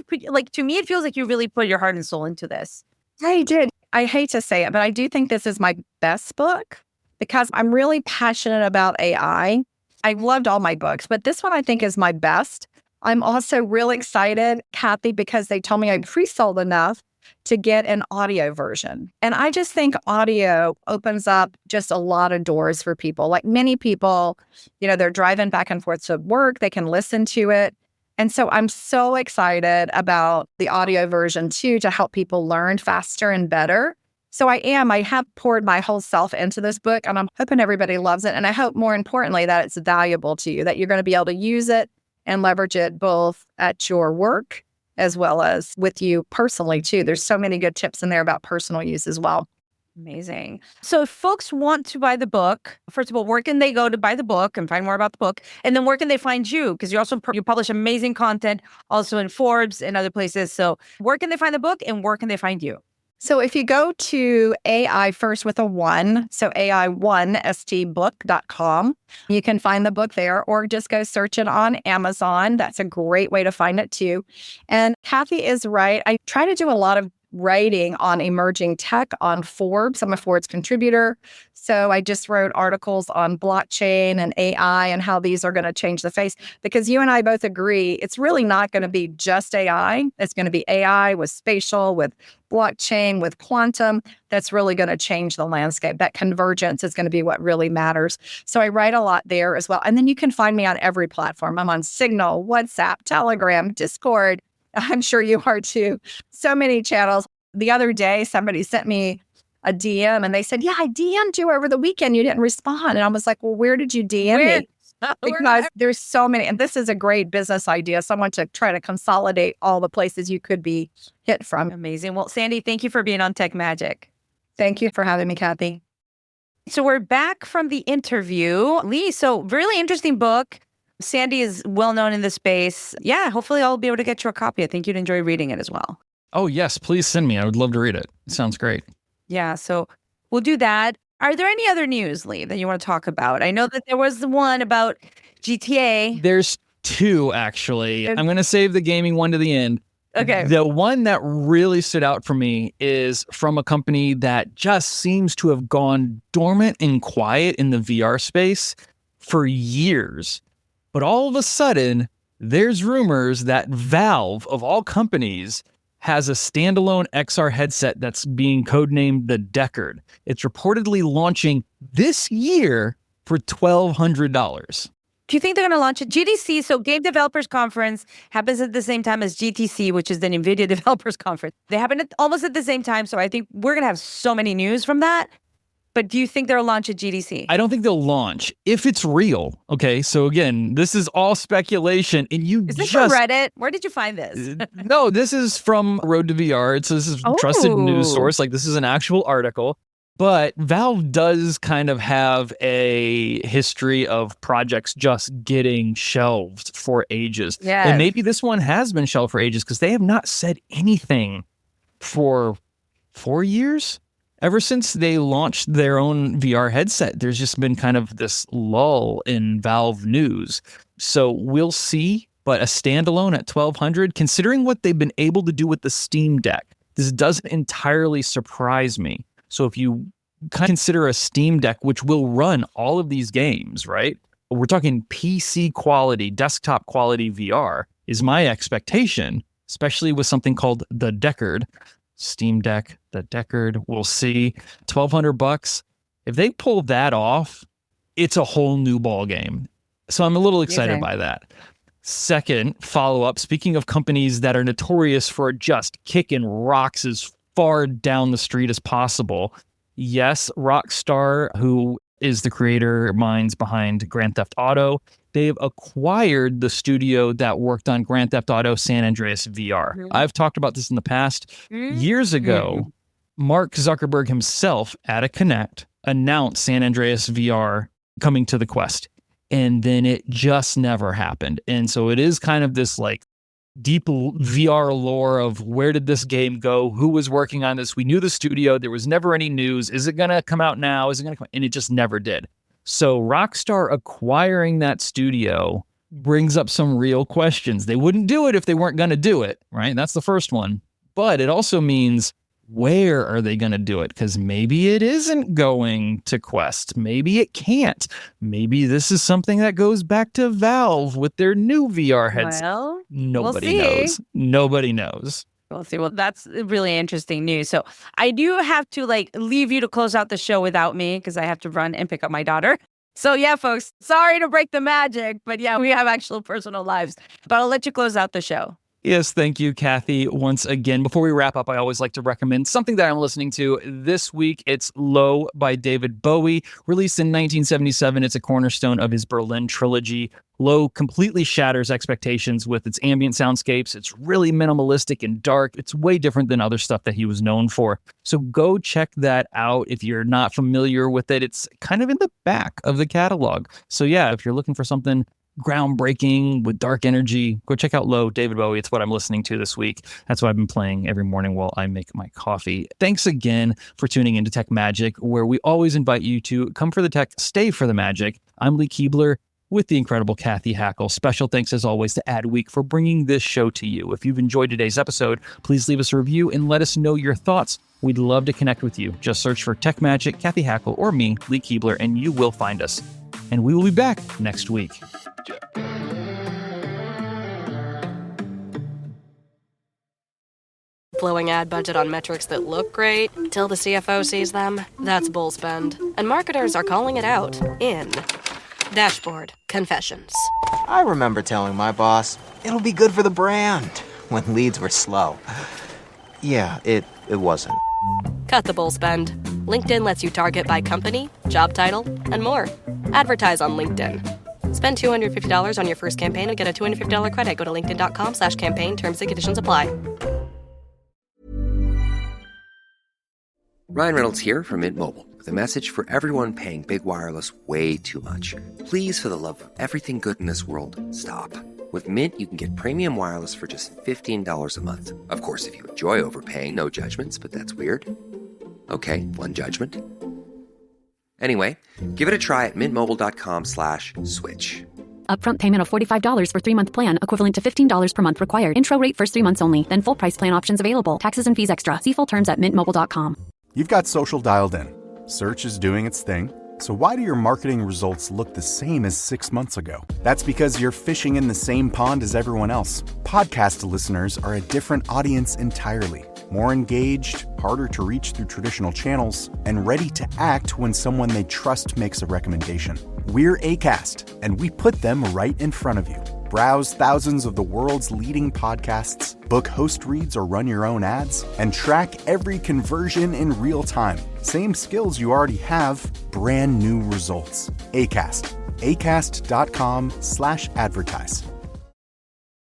to me, it feels like you really put your heart and soul into this. I did. I hate to say it, but I do think this is my best book because I'm really passionate about AI. I loved all my books, but this one I think is my best. I'm also really excited, Cathy, because they told me I pre-sold enough to get an audio version. And I just think audio opens up just a lot of doors for people. Like many people, they're driving back and forth to work, they can listen to it. And so I'm so excited about the audio version too, to help people learn faster and better. So I have poured my whole self into this book, and I'm hoping everybody loves it. And I hope more importantly that it's valuable to you, that you're going to be able to use it and leverage it both at your work as well as with you personally too. There's so many good tips in there about personal use as well. Amazing. So if folks want to buy the book, first of all, where can they go to buy the book and find more about the book? And then where can they find you? Because you publish amazing content also in Forbes and other places. So where can they find the book and where can they find you? So if you go to AI first with a 1, so AI1stbook.com, you can find the book there, or just go search it on Amazon. That's a great way to find it too. And Cathy is right. I try to do a lot of writing on emerging tech on Forbes. I'm a Forbes contributor. So I just wrote articles on blockchain and AI and how these are going to change the face, because you and I both agree it's really not going to be just AI. It's going to be AI with spatial, with blockchain, with quantum. That's really going to change the landscape. That convergence is going to be what really matters. So I write a lot there as well. And then you can find me on every platform. I'm on Signal, WhatsApp, Telegram, Discord. I'm sure you are too. So many channels. The other day, somebody sent me a DM and they said, yeah, I DM'd you over the weekend. You didn't respond. And I was like, well, where did you DM me? Because there's so many. And this is a great business idea. Someone to try to consolidate all the places you could be hit from. Amazing. Well, Sandy, thank you for being on TechMagic. Thank you for having me, Cathy. So we're back from the interview. Lee, so really interesting book. Sandy is well known in the space. Yeah, hopefully I'll be able to get you a copy. I think you'd enjoy reading it as well. Oh, yes. Please send me. I would love to read it. It sounds great. Yeah, so we'll do that. Are there any other news, Lee, that you want to talk about? I know that there was the one about GTA. There's two, actually. I'm going to save the gaming one to the end. Okay. The one that really stood out for me is from a company that just seems to have gone dormant and quiet in the VR space for years. But all of a sudden, there's rumors that Valve, of all companies, has a standalone XR headset that's being codenamed the Deckard. It's reportedly launching this year for $1,200. Do you think they're going to launch it? GDC, so Game Developers Conference, happens at the same time as GTC, which is the NVIDIA Developers Conference. They happen almost at the same time, so I think we're going to have so many news from that. But do you think they'll launch at GDC? I don't think they'll launch if it's real. Okay, so again, this is all speculation, and Is this from Reddit? Where did you find this? No, this is from Road to VR. This is a trusted news source. Like, this is an actual article. But Valve does kind of have a history of projects just getting shelved for ages. Yes. And maybe this one has been shelved for ages because they have not said anything for 4 years. Ever since they launched their own VR headset, there's just been kind of this lull in Valve news. So we'll see, but a standalone at $1,200, considering what they've been able to do with the Steam Deck, this doesn't entirely surprise me. So if you consider a Steam Deck, which will run all of these games, right? We're talking PC quality, desktop quality VR is my expectation, especially with something called the Deckard. Steam Deck, the Deckard, we'll see. $1,200. If they pull that off, it's a whole new ball game. So I'm a little excited by that. Second, follow-up, speaking of companies that are notorious for just kicking rocks as far down the street as possible. Yes, Rockstar, who is the creator minds behind Grand Theft Auto, they've acquired the studio that worked on Grand Theft Auto San Andreas VR. Mm-hmm. I've talked about this in the past. Mm-hmm. Years ago, Mark Zuckerberg himself at a Connect announced San Andreas VR coming to the Quest. And then it just never happened. And so it is kind of this like deep VR lore of where did this game go? Who was working on this? We knew the studio. There was never any news. Is it going to come out now? Is it going to come? And it just never did. So Rockstar acquiring that studio brings up some real questions. They wouldn't do it if they weren't going to do it, right? That's the first one. But it also means where are they going to do it? Because maybe it isn't going to Quest. Maybe it can't. Maybe this is something that goes back to Valve with their new VR headset. Well, Nobody knows. Nobody knows. We'll see. Well, that's really interesting news. So I do have to leave you to close out the show without me because I have to run and pick up my daughter. So yeah, folks, sorry to break the magic, but yeah, we have actual personal lives. But I'll let you close out the show. Yes, thank you, Cathy. Once again, before we wrap up, I always like to recommend something that I'm listening to this week. It's Low by David Bowie, released in 1977. It's a cornerstone of his Berlin trilogy. Low completely shatters expectations with its ambient soundscapes. It's really minimalistic and dark. It's way different than other stuff that he was known for. So go check that out if you're not familiar with it. It's kind of in the back of the catalog. So yeah, if you're looking for something groundbreaking with dark energy, go check out Low, David Bowie. It's what I'm listening to this week. That's what I've been playing every morning while I make my coffee. Thanks again for tuning into TechMagic, where we always invite you to come for the tech, stay for the magic. I'm Lee Keebler with the incredible Cathy Hackl. Special thanks as always to Adweek for bringing this show to you. If you've enjoyed today's episode, please leave us a review and let us know your thoughts. We'd love to connect with you. Just search for TechMagic, Cathy Hackl, or me, Lee Keebler, and you will find us. And we will be back next week. Blowing ad budget on metrics that look great till the CFO sees them? That's bull spend. And marketers are calling it out in Dashboard Confessions. I remember telling my boss, it'll be good for the brand, when leads were slow. Yeah, it wasn't. Cut the bull spend. LinkedIn lets you target by company, job title, and more. Advertise on LinkedIn. Spend $250 on your first campaign and get a $250 credit. Go to linkedin.com/campaign. Terms and conditions apply. Ryan Reynolds here from Mint Mobile with a message for everyone paying big wireless way too much. Please, for the love of everything good in this world, stop. With Mint, you can get premium wireless for just $15 a month. Of course, if you enjoy overpaying, no judgments, but that's weird. Okay, one judgment. Anyway, give it a try at mintmobile.com/switch. Upfront payment of $45 for 3-month plan, equivalent to $15 per month required. Intro rate first 3 months only, then full price plan options available. Taxes and fees extra. See full terms at mintmobile.com. You've got social dialed in. Search is doing its thing. So why do your marketing results look the same as 6 months ago? That's because you're fishing in the same pond as everyone else. Podcast listeners are a different audience entirely. More engaged, harder to reach through traditional channels, and ready to act when someone they trust makes a recommendation. We're Acast, and we put them right in front of you. Browse thousands of the world's leading podcasts, book host reads or run your own ads, and track every conversion in real time. Same skills you already have, brand new results. Acast. Acast.com/advertise.